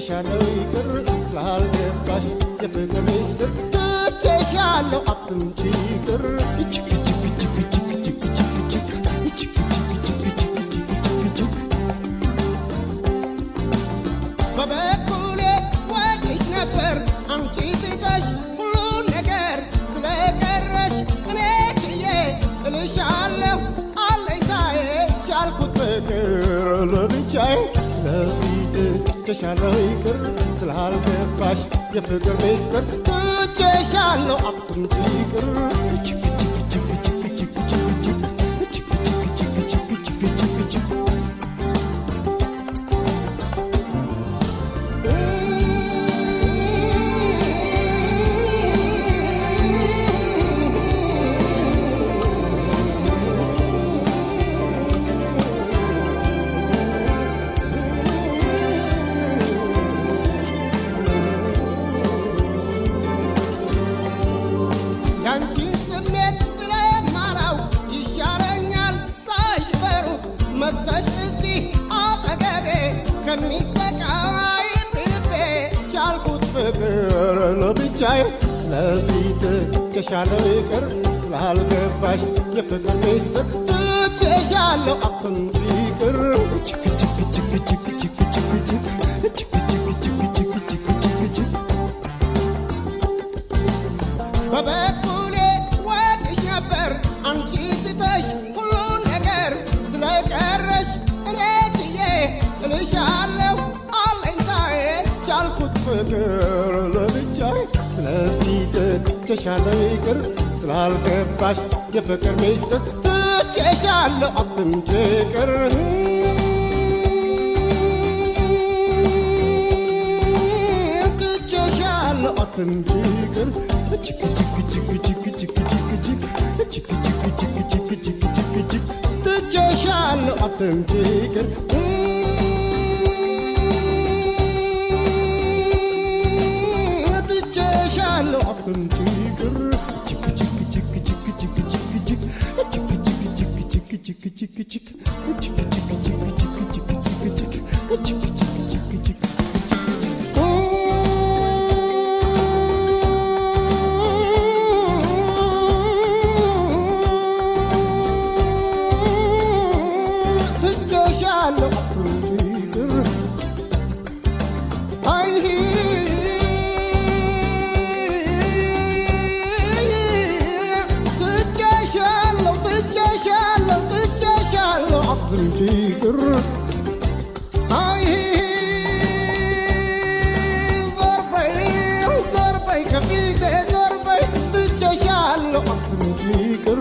ትቼሻለሁ ይቅር ስላልገባሽ የፍቅር ሚስጥር ትቼሻለሁ አትምጪ ይቅር በበኩሌ ወድሽ ነበር አንቺ ትተሽ ሁሉን ነገር ስለቀረሽ እኔ ችዬ እልሻለሁ አለኝታዬ ቻልኩት ፍቅር ለብቻዬ ስለዚህ ትቼሻለሁ ይቅር ስላልገባሽ የፍቅር ሚስጥር ትቼሻለሁ አትምጪ ይቅር ያንቺ ስሜት ስለማላው ይሻለኛል ሳይሽ በሩቅ መጥተሽ እዚህ አጠገቤ ከሚሰቃይ ልቤ ቻልኩት ፍቅር ለብቻዬ ስለዚህ ትቼሻለሁ ይቅር ስላልገባሽ የፍቅር ሚስጥር ትቼሻለሁ አትምጪ ይቅር በበኩሌ ወድሽ ነበር አንቺ ትተሽ ሁሉን ነገር ስለቀረሽ እኔ ችዬ እልሻለሁ አለኝታዬ ቻልኩት ፍቅር ለብቻዬ ስለዚህ ትቼሻለሁ ይቅር ስላልገባሽ የፍቅር ሚስጥር ትቼሻለሁ አትምጪ ይቅር ትቼሻለሁ አትምጪ ይቅር ትቼሻለሁ አትምጪ ይቅር ትቼሻለሁ አትምጪ ይቅር ትቼሻለሁ አይ ዞር በይ ከፊቴ ዞር በይ ትቼሻለሁ አትምጪ ይቅር